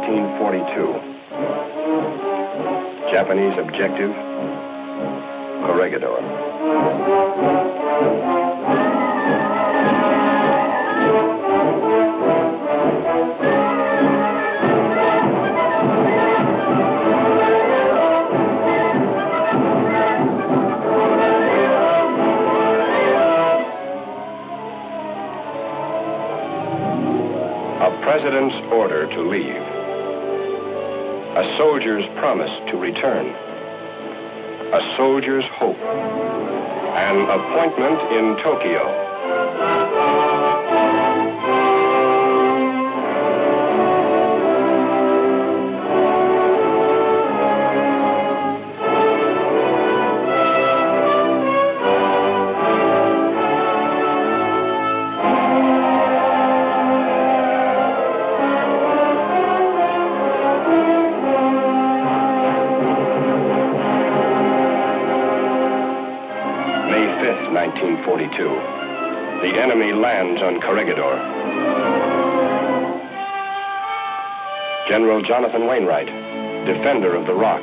1942. Japanese objective, Corregidor. A president's order to leave. A soldier's promise to return. A soldier's hope. An appointment in Tokyo. May 5th, 1942. The enemy lands on Corregidor. General Jonathan Wainwright, defender of the Rock.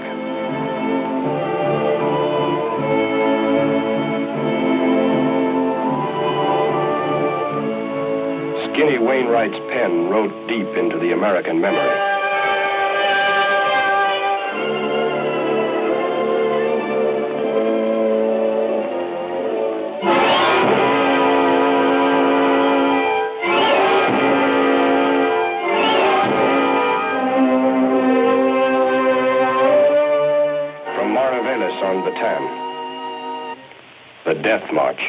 Skinny Wainwright's pen wrote deep into the American memory. On Bataan, the Death March.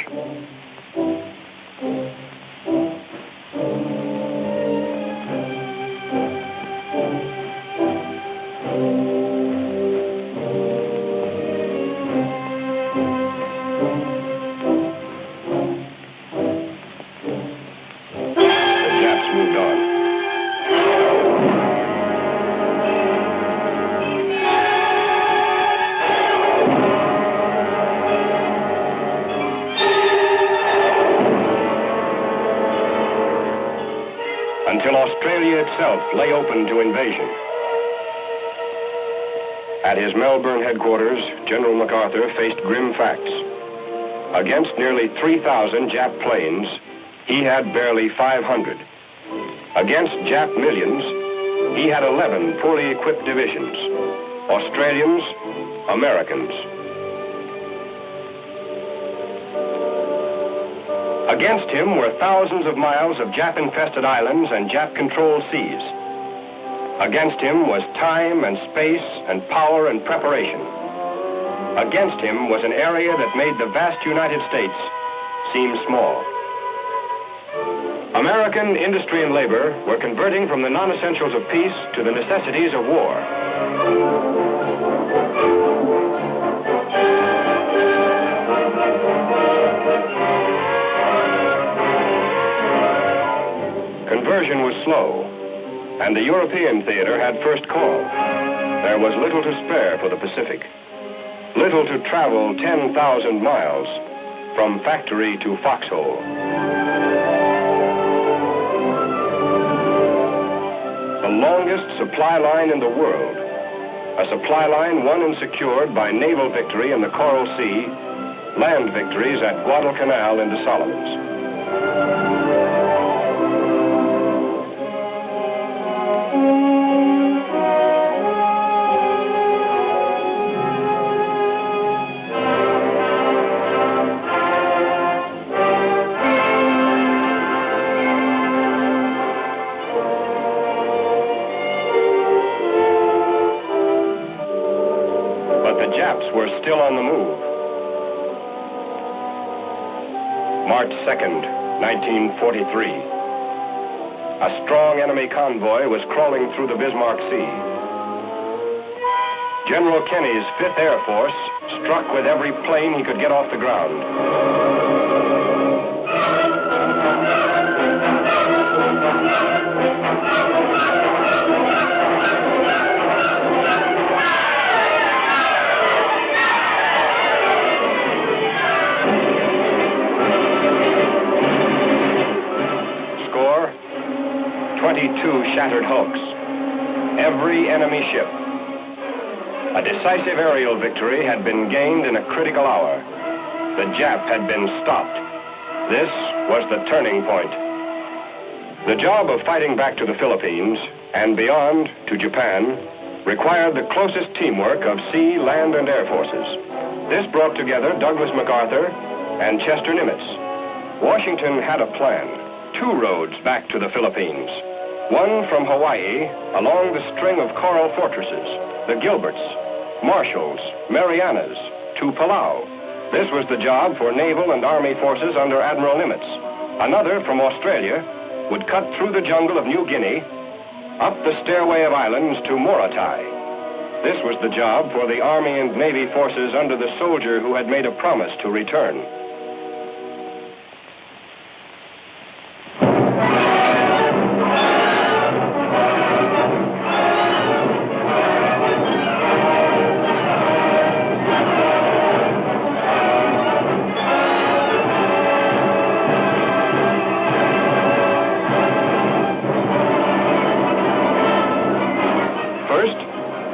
The Japs moved on. Until Australia itself lay open to invasion. At his Melbourne headquarters, General MacArthur faced grim facts. Against nearly 3,000 Jap planes, he had barely 500. Against Jap millions, he had 11 poorly equipped divisions. Australians, Americans. Against him were thousands of miles of Jap-infested islands and Jap-controlled seas. Against him was time and space and power and preparation. Against him was an area that made the vast United States seem small. American industry and labor were converting from the non-essentials of peace to the necessities of war. Conversion was slow, and the European theater had first call. There was little to spare for the Pacific, little to travel 10,000 miles from factory to foxhole. The longest supply line in the world, a supply line won and secured by naval victory in the Coral Sea, land victories at Guadalcanal in the Solomons. The Japs were still on the move. March 2nd, 1943. A strong enemy convoy was crawling through the Bismarck Sea. General Kenny's 5th Air Force struck with every plane he could get off the ground. Score, 22 shattered hulks, every enemy ship. A decisive aerial victory had been gained in a critical hour. The Jap had been stopped. This was the turning point. The job of fighting back to the Philippines and beyond to Japan required the closest teamwork of sea, land, and air forces. This brought together Douglas MacArthur and Chester Nimitz. Washington had a plan, 2 roads back to the Philippines. One from Hawaii along the string of coral fortresses, the Gilberts, Marshalls, Marianas, to Palau. This was the job for naval and army forces under Admiral Nimitz. Another from Australia would cut through the jungle of New Guinea, up the stairway of islands to Morotai. This was the job for the Army and Navy forces under the soldier who had made a promise to return.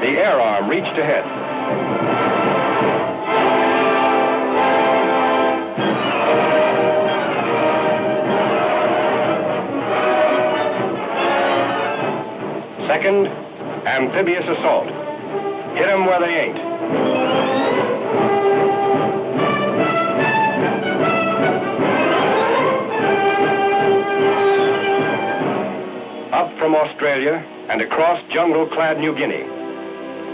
The air arm reached ahead. Second, amphibious assault. Hit 'em where they ain't. Up from Australia and across jungle-clad New Guinea.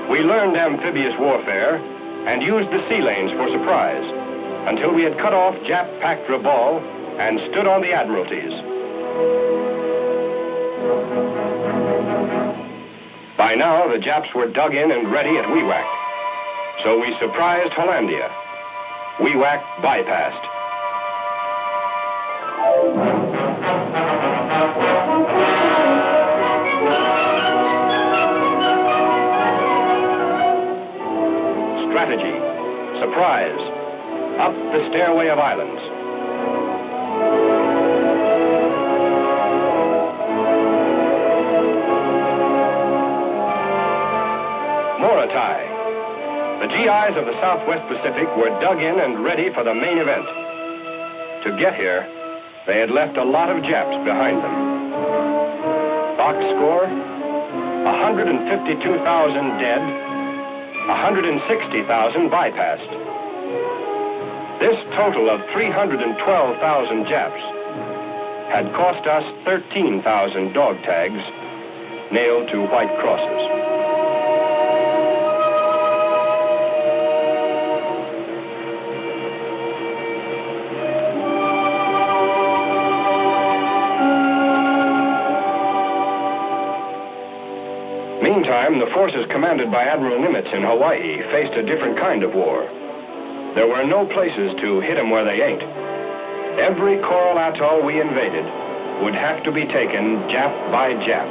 We learned amphibious warfare and used the sea lanes for surprise until we had cut off Jap-packed Rabaul and stood on the Admiralties. By now, the Japs were dug in and ready at Wewak. So we surprised Hollandia. Wewak bypassed. Strategy, surprise, up the stairway of islands. Morotai. The GIs of the Southwest Pacific were dug in and ready for the main event. To get here, they had left a lot of Japs behind them. Box score, 152,000 dead, 160,000 bypassed. This total of 312,000 Japs had cost us 13,000 dog tags nailed to white crosses. Meantime, the forces commanded by Admiral Nimitz in Hawaii faced a different kind of war. There were no places to hit 'em where they ain't. Every coral atoll we invaded would have to be taken Jap by Jap.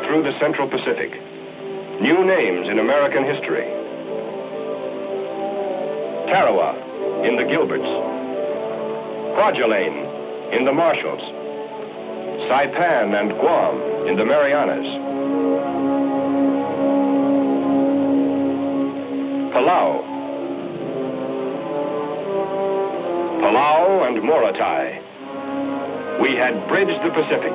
Through the Central Pacific. New names in American history. Tarawa in the Gilberts. Kwajalein in the Marshalls. Saipan and Guam in the Marianas. Palau. Palau and Morotai. We had bridged the Pacific.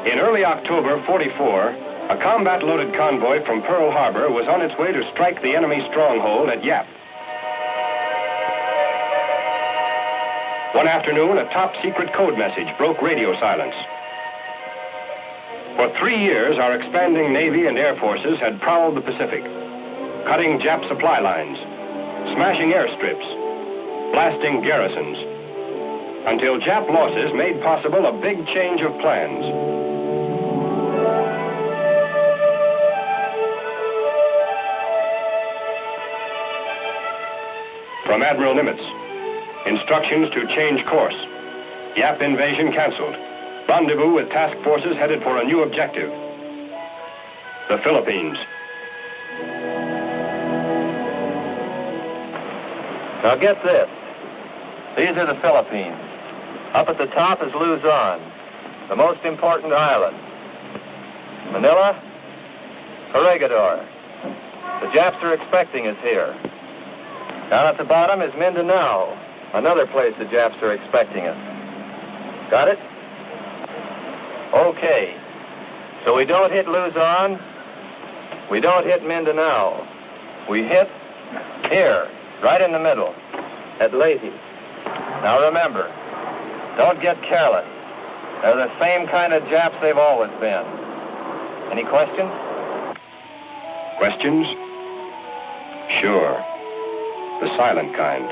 In early October '44, a combat-loaded convoy from Pearl Harbor was on its way to strike the enemy stronghold at Yap. One afternoon, a top-secret code message broke radio silence. For 3 years, our expanding Navy and Air Forces had prowled the Pacific, cutting Jap supply lines, smashing airstrips, blasting garrisons, until Jap losses made possible a big change of plans. From Admiral Nimitz, instructions to change course. Yap invasion canceled. Rendezvous with task forces headed for a new objective. The Philippines. Now get this. These are the Philippines. Up at the top is Luzon, the most important island. Manila, Corregidor. The Japs are expecting us here. Down at the bottom is Mindanao, another place the Japs are expecting us. Got it? Okay. So we don't hit Luzon, we don't hit Mindanao. We hit here, right in the middle, at Leyte. Now remember, don't get careless. They're the same kind of Japs they've always been. Any questions? Questions? Sure. The silent kind.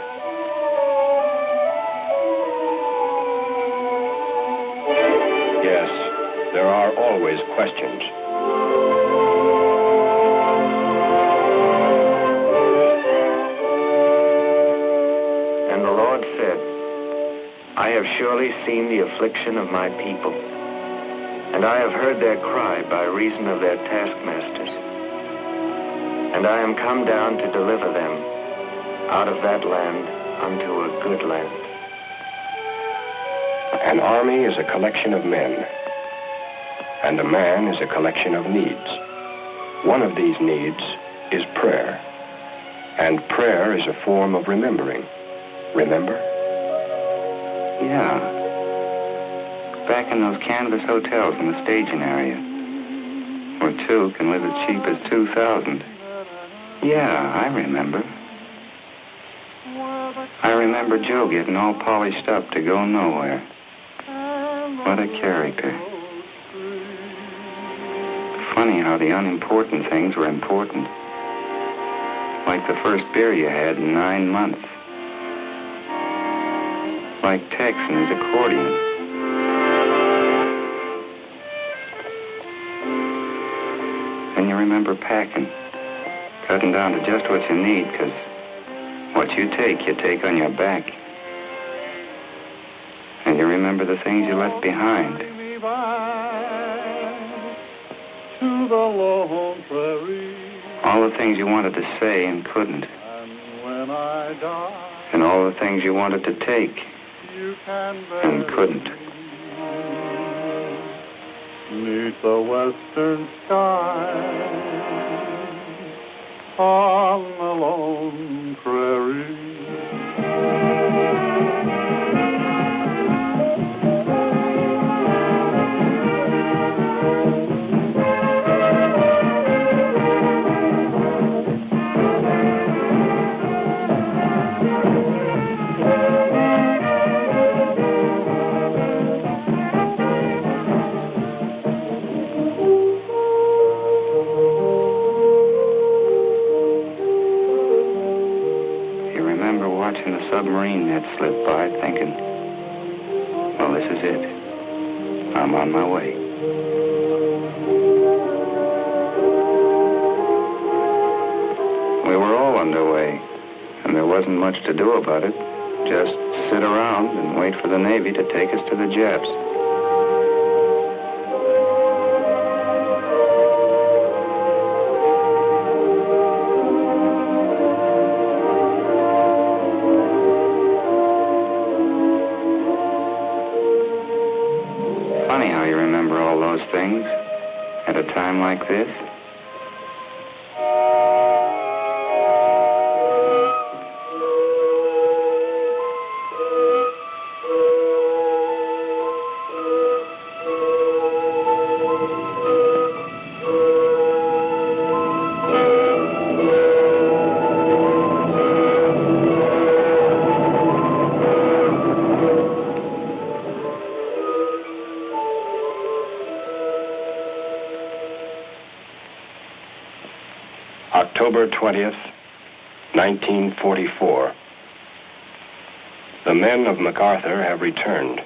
Yes, there are always questions. And the Lord said, I have surely seen the affliction of my people, and I have heard their cry by reason of their taskmasters. And I am come down to deliver them out of that land unto a good land. An army is a collection of men, and a man is a collection of needs. One of these needs is prayer, and prayer is a form of remembering. Remember? Yeah. Back in those canvas hotels in the staging area, where two can live as cheap as 2,000. Yeah, I remember. I remember Joe getting all polished up to go nowhere. What a character. Funny how the unimportant things were important. Like the first beer you had in 9 months. Like Tex and his accordion. And you remember packing. Cutting down to just what you need, because what you take on your back. And you remember the things you left behind. All the things you wanted to say and couldn't. And all the things you wanted to take and couldn't. Neath the western sky, on the lone prairie. Submarine net slipped by thinking, well, this is it. I'm on my way. We were all underway, and there wasn't much to do about it. Just sit around and wait for the Navy to take us to the Japs. Funny how you remember all those things at a time like this. October 20th, 1944. The men of MacArthur have returned.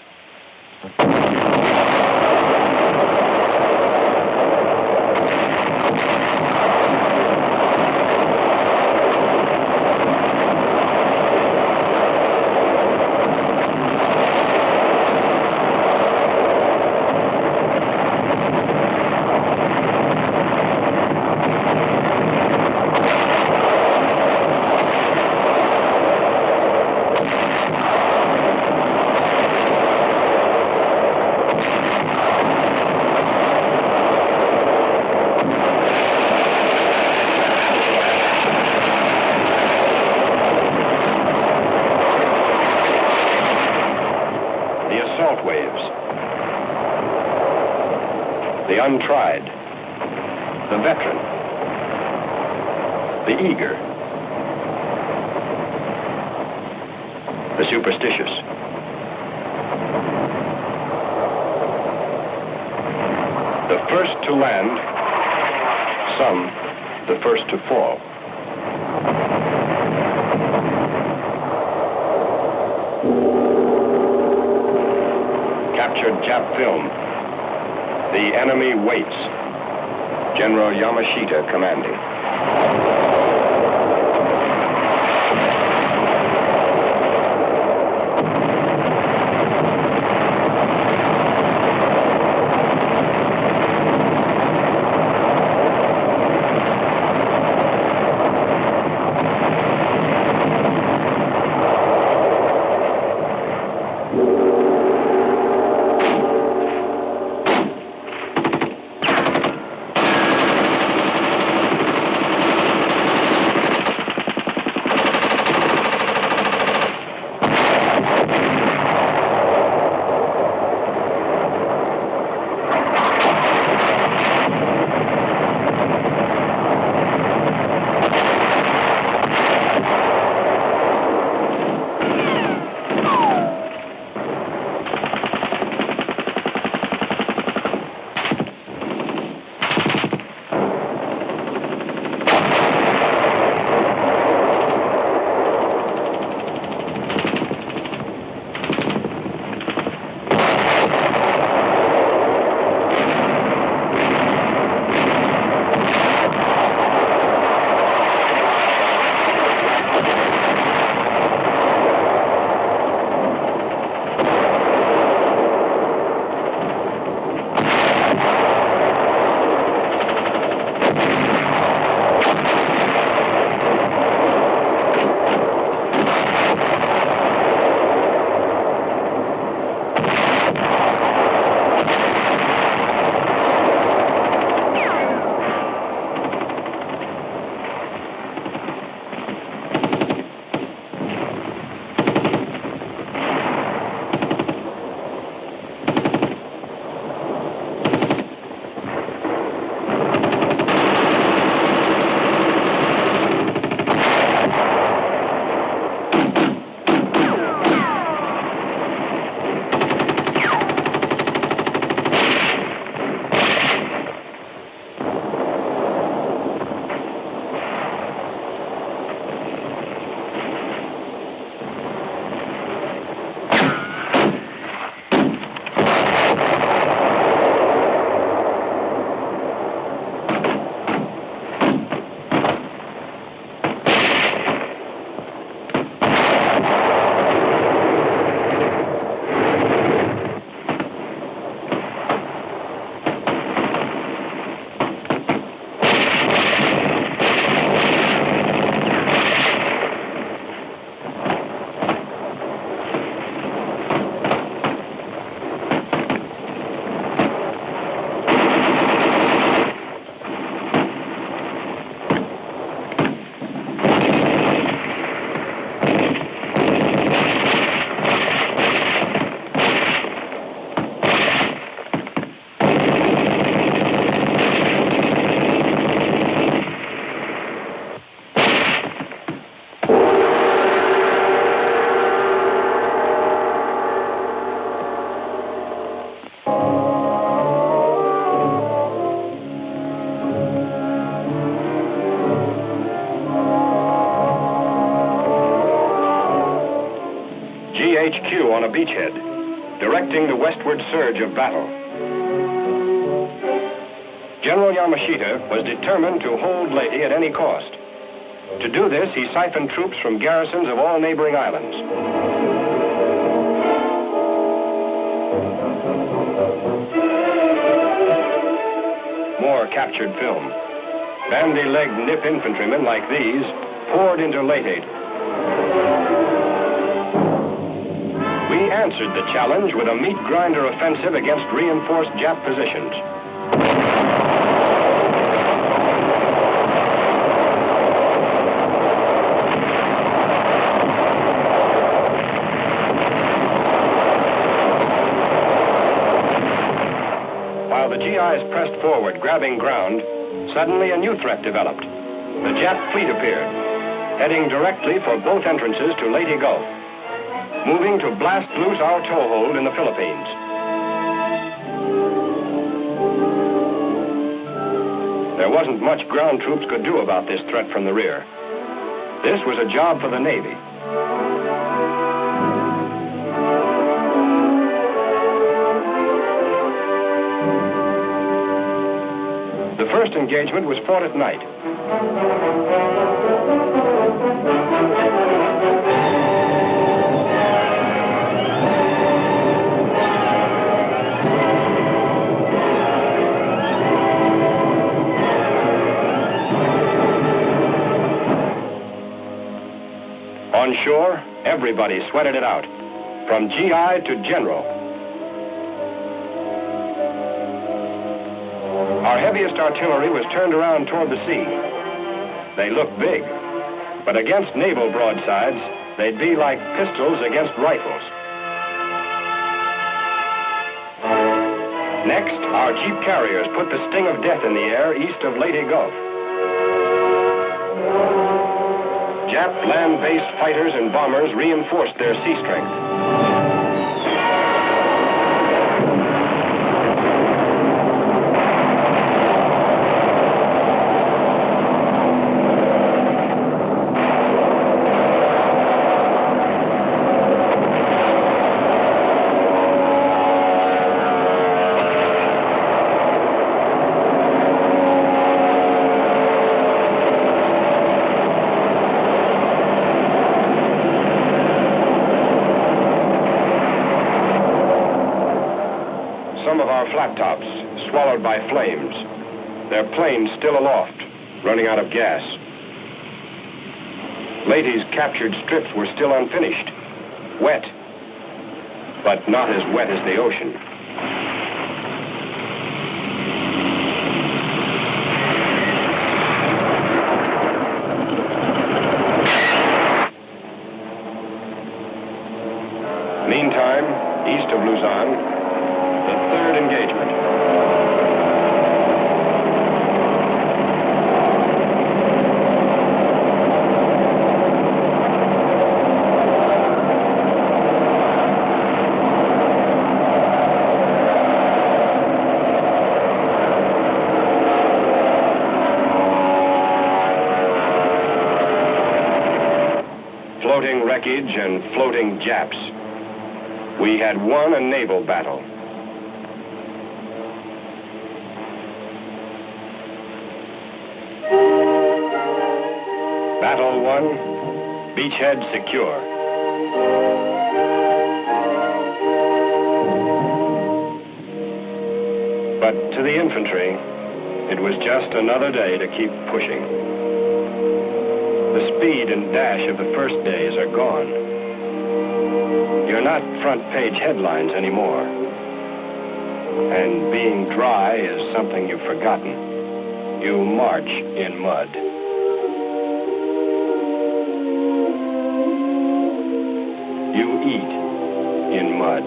The untried, the veteran, the eager, the superstitious. The first to land, some the first to fall. Captured Jap film. The enemy waits. General Yamashita commanding. beachhead, directing the westward surge of battle. General Yamashita was determined to hold Leyte at any cost. To do this, he siphoned troops from garrisons of all neighboring islands. More captured film. Bandy-legged nip infantrymen like these poured into Leyte. We answered the challenge with a meat grinder offensive against reinforced Jap positions. While the GIs pressed forward, grabbing ground, suddenly a new threat developed. The Jap fleet appeared, heading directly for both entrances to Leyte Gulf, moving to blast loose our toehold in the Philippines. There wasn't much ground troops could do about this threat from the rear. This was a job for the Navy. The first engagement was fought at night. On shore, everybody sweated it out, from GI to general. Our heaviest artillery was turned around toward the sea. They looked big, but against naval broadsides, they'd be like pistols against rifles. Next, our jeep carriers put the sting of death in the air east of Leyte Gulf. Jap land-based fighters and bombers reinforced their sea strength. Some of our flat tops swallowed by flames, their planes still aloft, running out of gas. Leyte's captured strips were still unfinished, wet, but not as wet as the ocean. Meantime, east of Luzon, the third engagement. Floating wreckage and floating Japs. We had won a naval battle. Battle won, beachhead secure. But to the infantry, it was just another day to keep pushing. The speed and dash of the first days are gone. You're not front page headlines anymore. And being dry is something you've forgotten. You march in mud. You eat in mud.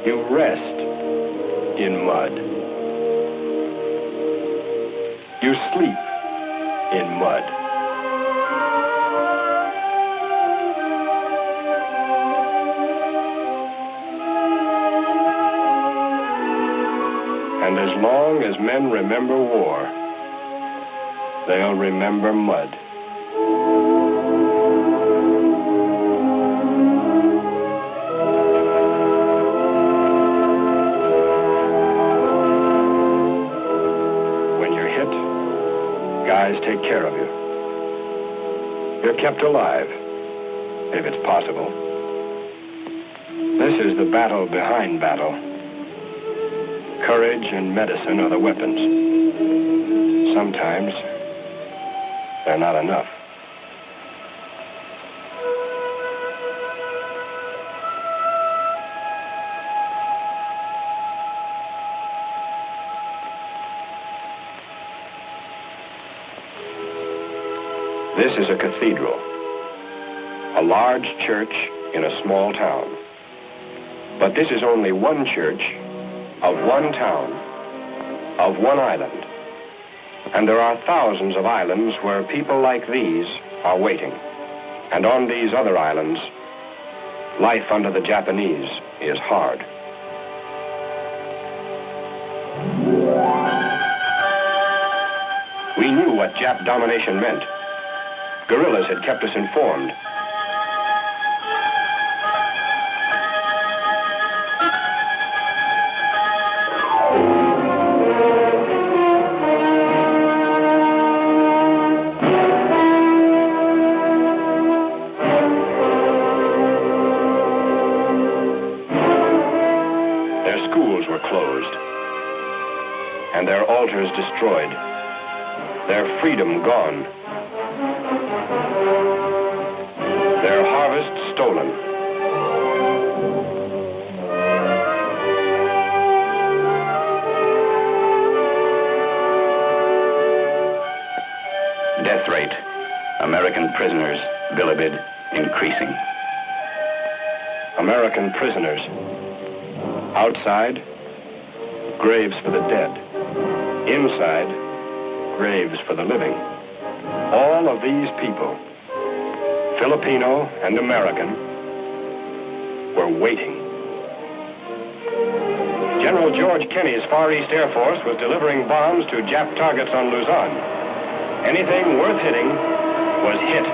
You rest in mud. You sleep in mud. And as long as men remember war, they'll remember mud. When you're hit, guys take care of you. You're kept alive, if it's possible. This is the battle behind battle. Courage and medicine are the weapons. Sometimes they're not enough. This is a cathedral, a large church in a small town. But this is only one church of one town, of one island. And there are thousands of islands where people like these are waiting. And on these other islands, life under the Japanese is hard. We knew what Jap domination meant. Guerrillas had kept us informed. Their schools were closed, and their altars destroyed, their freedom gone. Their harvest stolen. Death rate. American prisoners, bilibid, increasing. American prisoners. Outside, graves for the dead. Inside, graves for the living. All of these people, Filipino and American, were waiting. General George Kenney's Far East Air Force was delivering bombs to Jap targets on Luzon. Anything worth hitting was hit.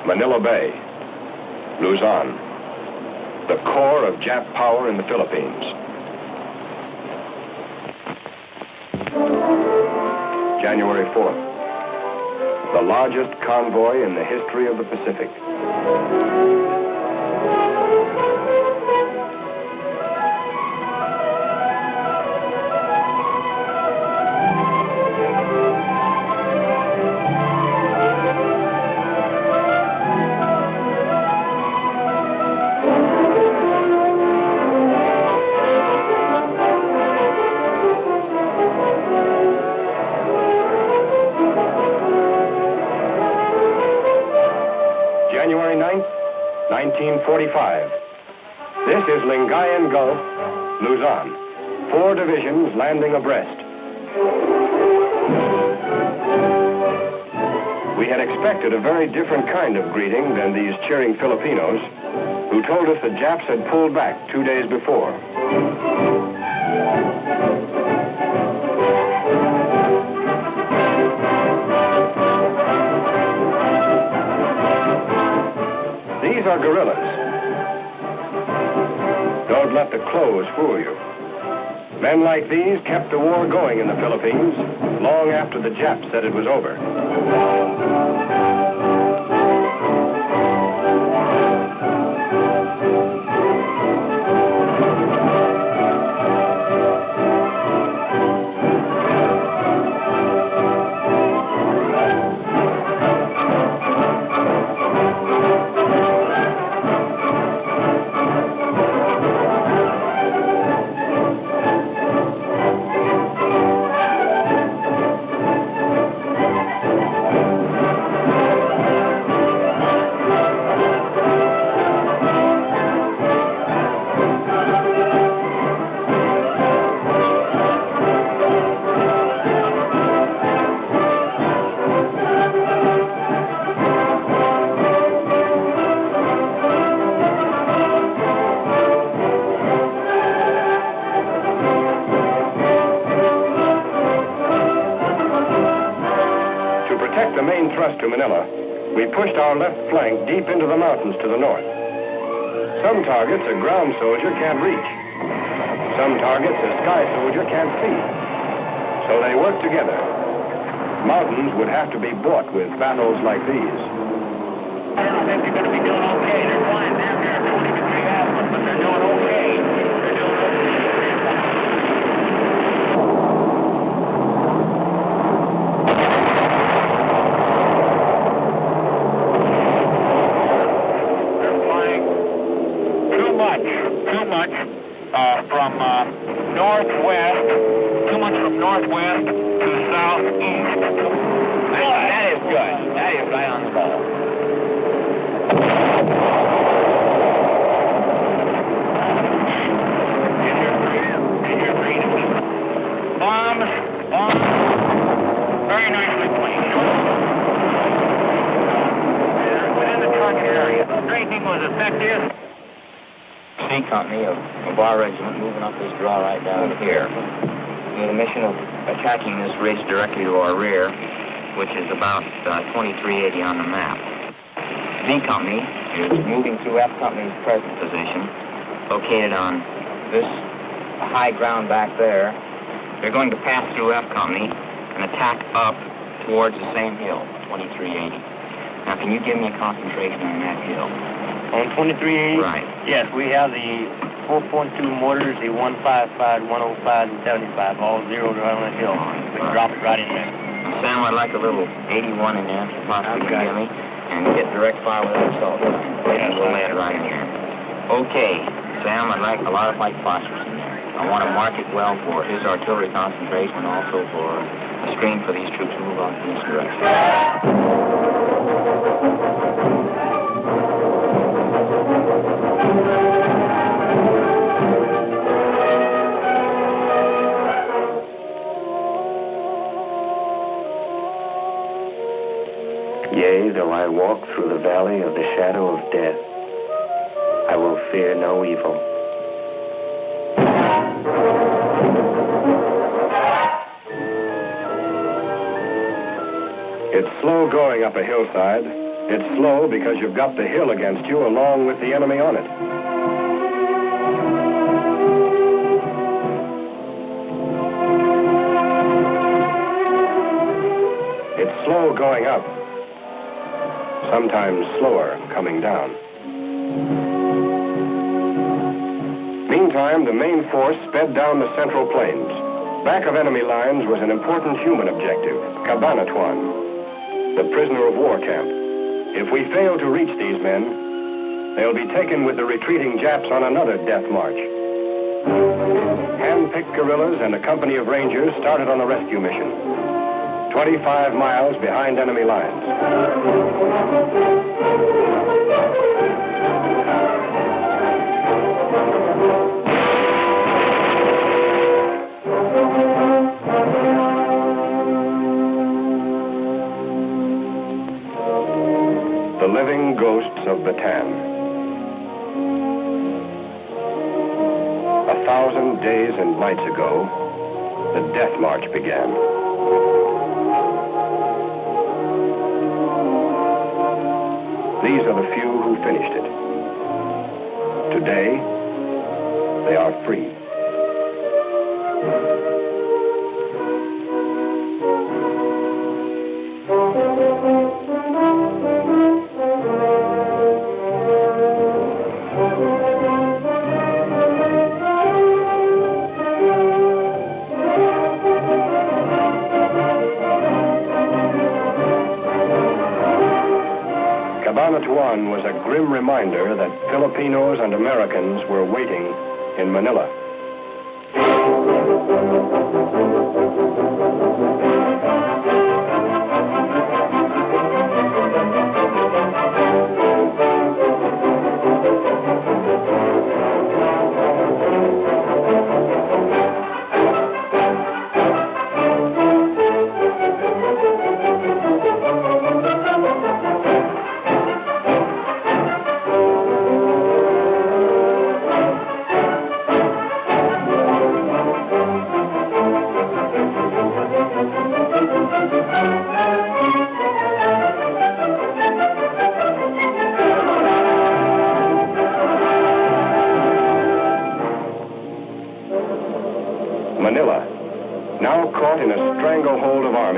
Manila Bay, Luzon, the core of Jap power in the Philippines. January 4th, the largest convoy in the history of the Pacific. January 9th, 1945. This is Lingayen Gulf, Luzon. 4 divisions landing abreast. We had expected a very different kind of greeting than these cheering Filipinos who told us the Japs had pulled back 2 days before. These are guerrillas. Don't let the clothes fool you. Men like these kept the war going in the Philippines long after the Japs said it was over. pushed our left flank deep into the mountains to the north. Some targets a ground soldier can't reach. Some targets a sky soldier can't see. So they work together. Mountains would have to be bought with battles like these. I don't know if you're going to be doing okay. They're flying down here at 20 degree azimuth, but they're doing okay. They're doing okay. They're flying too much from northwest, too much from northwest to southeast. That is good. That is right on the ball. Bombs. Very nicely placed. Within the target area. Strafing was effective. C Company of our regiment moving up this draw right down here. We had a mission of attacking this ridge directly to our rear, which is about 2380 on the map. D Company is moving through F Company's present position, located on this high ground back there. They're going to pass through F Company and attack up towards the same hill, 2380. Now, can you give me a concentration on that hill? On 2380? Right. Yes, we have the 4.2 mortars, the 155, 105, and 75, all zeroed right on the hill. We can drop it right in there. Sam, I'd like a little 81 in there, if possibly, Okay. give me, and get direct fire with an assault gun. And we'll land right in here. Okay, Sam, I'd like a lot of white phosphorus in there. I want to mark it well for his artillery concentration and also for a screen for these troops to move on in this direction. Yea, though I walk through the valley of the shadow of death, I will fear no evil. It's slow going up a hillside. It's slow because you've got the hill against you along with the enemy on it. It's slow going up, sometimes slower coming down. Meantime, the main force sped down the Central Plains. Back of enemy lines was an important human objective, Cabanatuan, the prisoner of war camp. If we fail to reach these men, they'll be taken with the retreating Japs on another death march. Hand-picked guerrillas and a company of rangers started on the rescue mission, 25 miles behind enemy lines. The living ghosts of Bataan. 1,000 days and nights ago, the death march began. These are the few who finished it. Today, they are free. Cabanatuan was a grim reminder that Filipinos and Americans were waiting in Manila.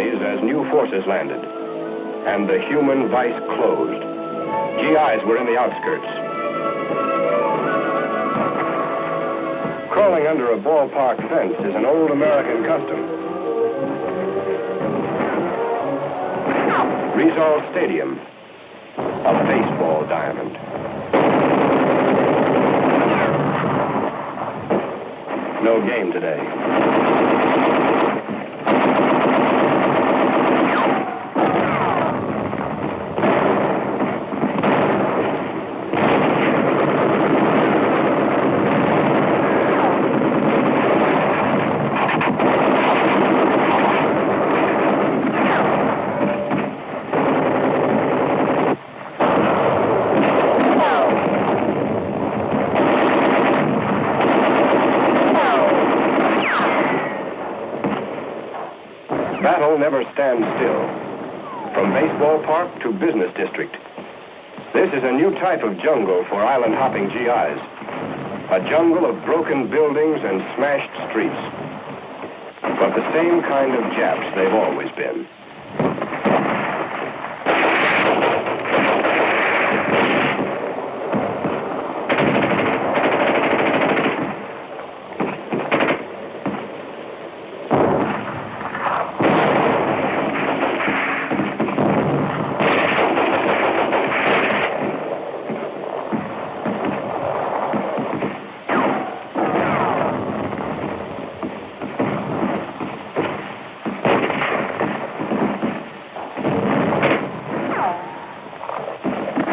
armies as new forces landed, and the human vice closed. GIs were in the outskirts. Crawling under a ballpark fence is an old American custom. Rizal Stadium, a baseball diamond. No game today. Battle never stands still. From baseball park to business district. This is a new type of jungle for island-hopping GIs. A jungle of broken buildings and smashed streets. But the same kind of Japs they've always been.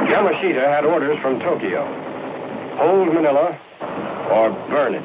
Yamashita had orders from Tokyo. Hold Manila or burn it.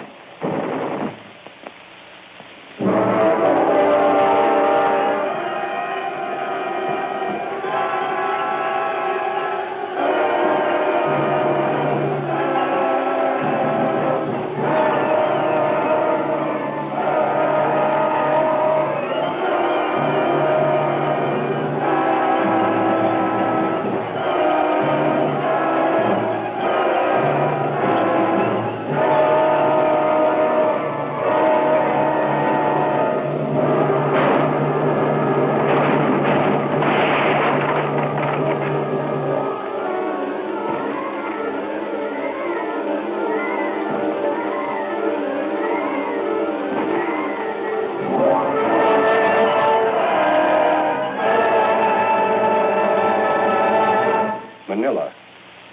Manila,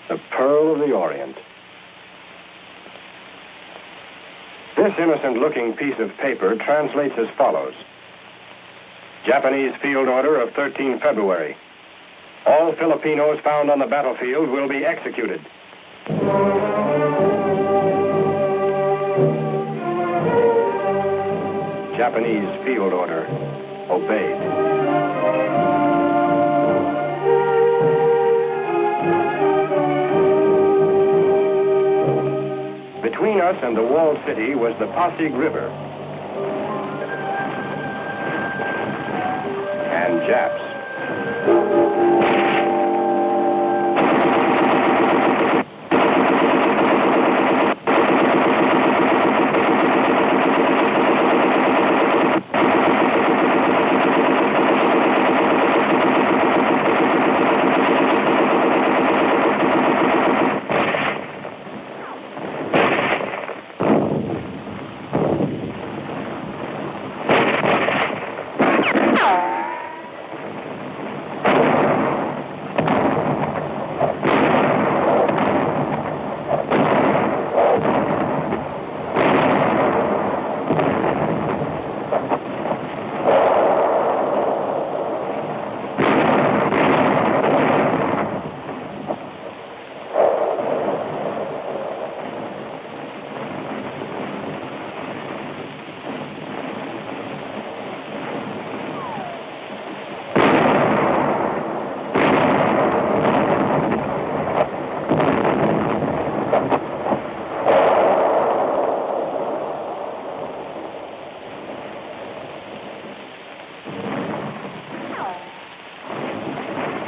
the pearl of the Orient. This innocent-looking piece of paper translates as follows. Japanese field order of 13 February. All Filipinos found on the battlefield will be executed. Japanese field order obeyed. Between us and the walled city was the Pasig River. And Japs.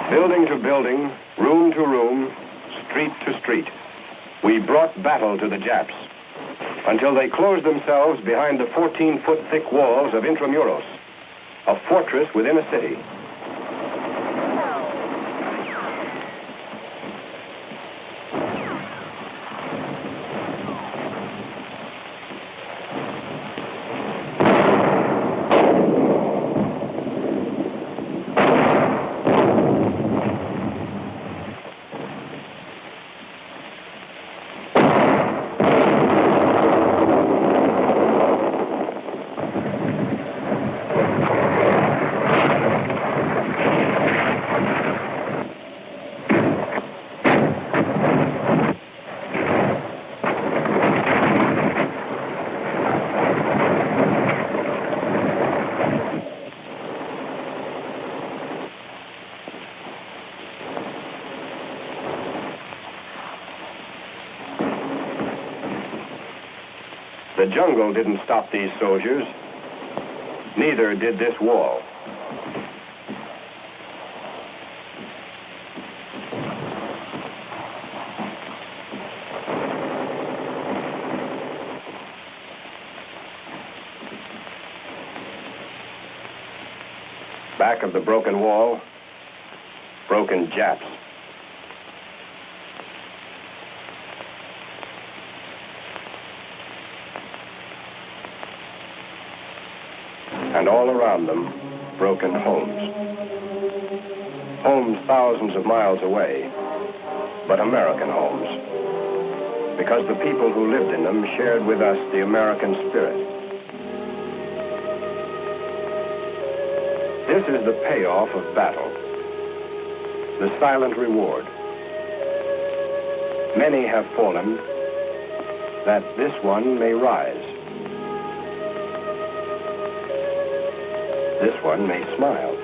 Building to building, room to room, street to street, we brought battle to the Japs until they closed themselves behind the 14-foot thick walls of Intramuros. a fortress within a city. The jungle didn't stop these soldiers. Neither did this wall. Back of the broken wall, broken Japs. And all around them, broken homes. Homes thousands of miles away, but American homes. Because the people who lived in them shared with us the American spirit. This is the payoff of battle, the silent reward. Many have fallen, that this one may rise. This one may smile.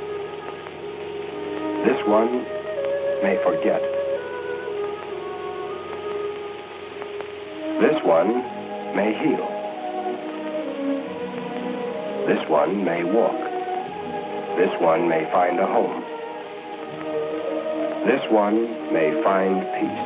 This one may forget. This one may heal. This one may walk. This one may find a home. This one may find peace.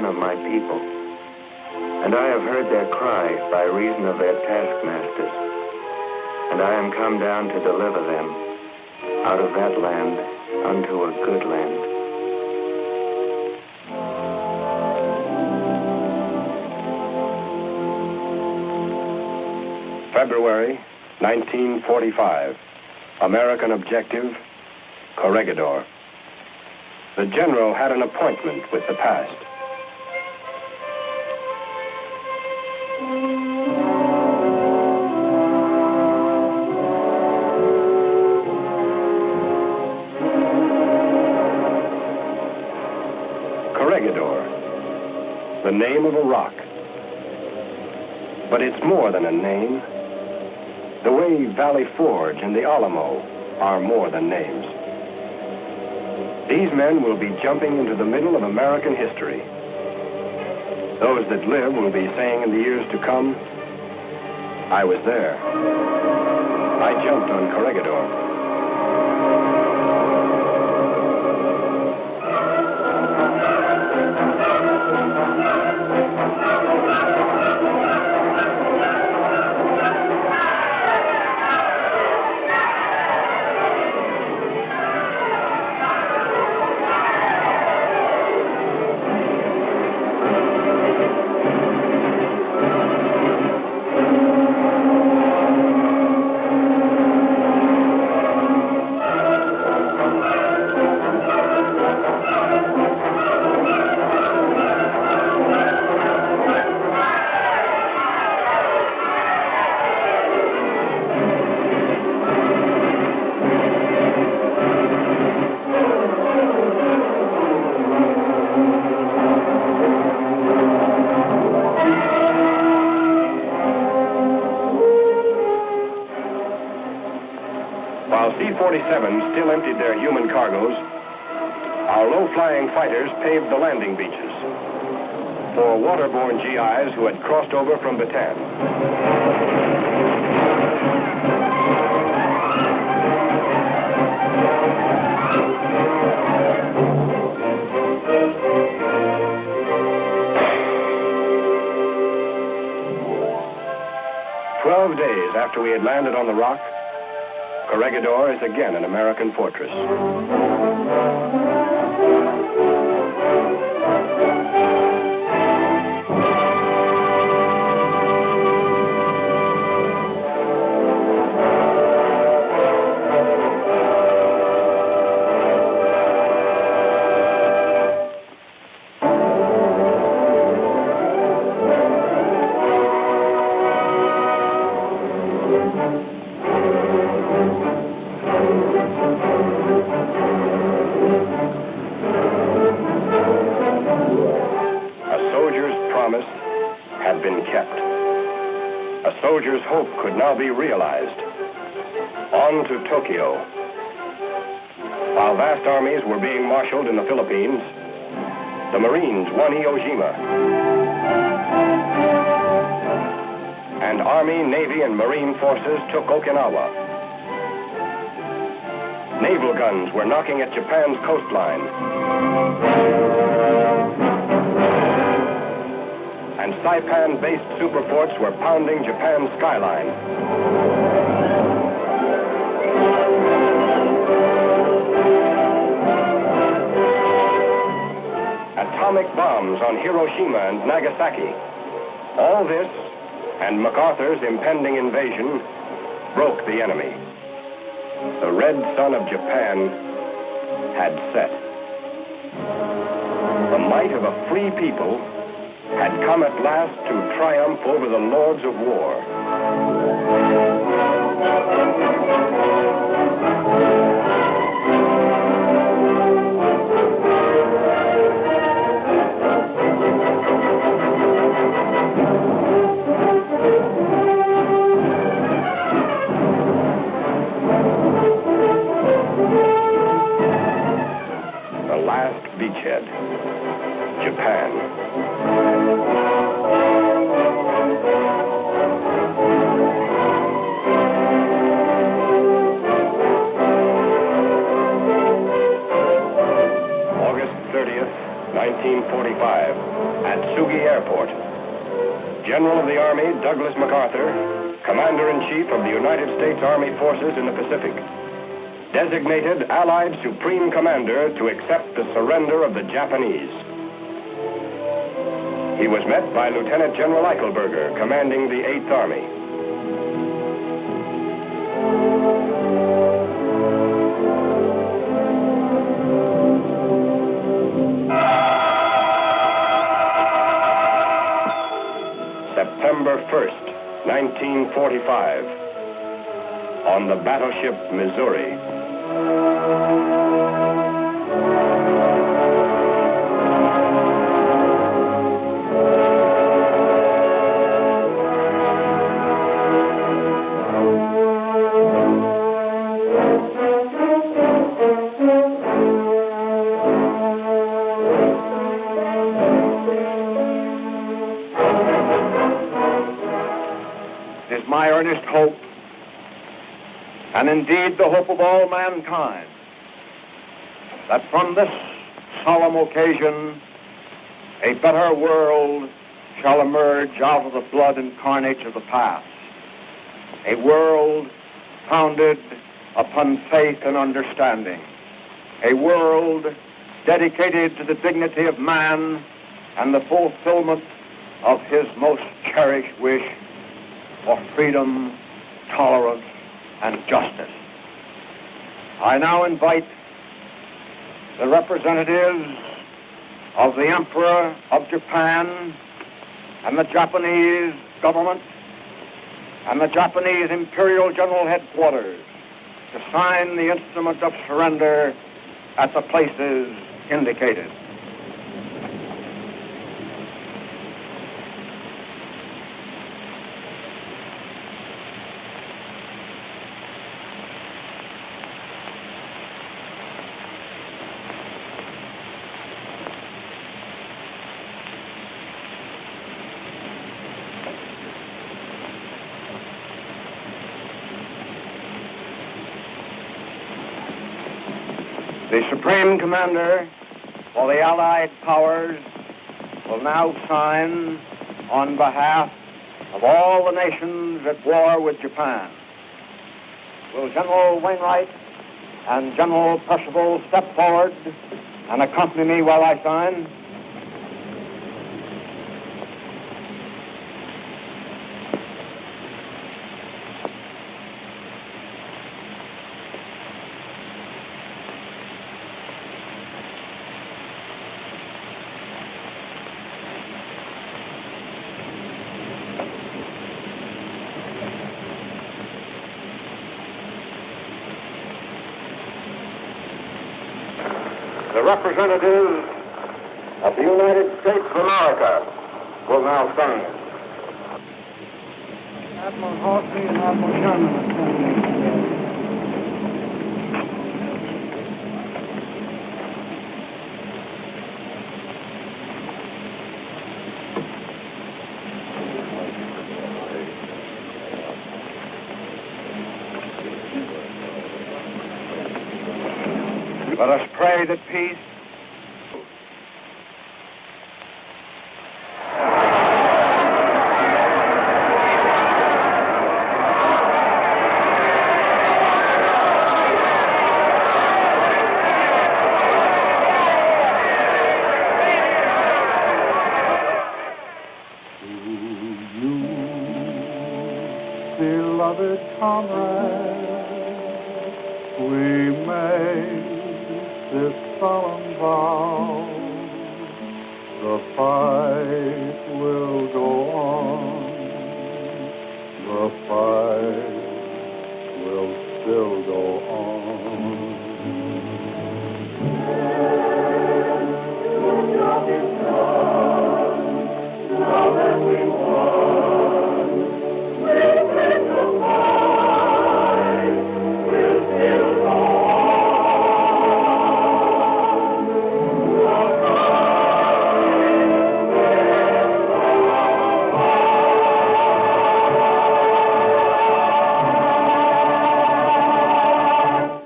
Of my people, and I have heard their cry by reason of their taskmasters, and I am come down to deliver them out of that land unto a good land. February 1945. American objective, Corregidor. The general had an appointment with the past. Corregidor, the name of a rock. But it's more than a name. The way Valley Forge and the Alamo are more than names. These men will be jumping into the middle of American history. Those that live will be saying in the years to come, I was there. I jumped on Corregidor. B-47s still emptied their human cargoes, our low-flying fighters paved the landing beaches for waterborne GIs who had crossed over from Bataan. 12 days after we had landed on the rock, Corregidor is again an American fortress. Hope could now be realized. On to Tokyo. While vast armies were being marshaled in the Philippines, the Marines won Iwo Jima. And Army, Navy, and Marine forces took Okinawa. Naval guns were knocking at Japan's coastline. And Saipan-based superforts were pounding Japan's skyline. Atomic bombs on Hiroshima and Nagasaki. All this, and MacArthur's impending invasion, broke the enemy. The red sun of Japan had set. The might of a free people had come at last to triumph over the lords of war. The last beachhead, Japan. August 30th, 1945, at Sugi Airport. General of the Army Douglas MacArthur, Commander-in-Chief of the United States Army Forces in the Pacific, designated Allied Supreme Commander to accept the surrender of the Japanese. He was met by Lieutenant General Eichelberger, commanding the 8th Army. September 1st, 1945, on the battleship Missouri. It is my earnest hope, and indeed the hope of all mankind, that from this solemn occasion a better world shall emerge out of the blood and carnage of the past, a world founded upon faith and understanding, a world dedicated to the dignity of man and the fulfillment of his most cherished wish for freedom, tolerance, and justice. I now invite the representatives of the Emperor of Japan and the Japanese government and the Japanese Imperial General Headquarters to sign the instrument of surrender at the places indicated. The Supreme Commander for the Allied Powers will now sign on behalf of all the nations at war with Japan. Will General Wainwright and General Percival step forward and accompany me while I sign? The representatives of the United States of America will now sign. Admiral Halsey and Admiral Sherman are standing together. Let us pray that peace Beloved comrade, we make this solemn vow. The fight will go on. The fight will still go on.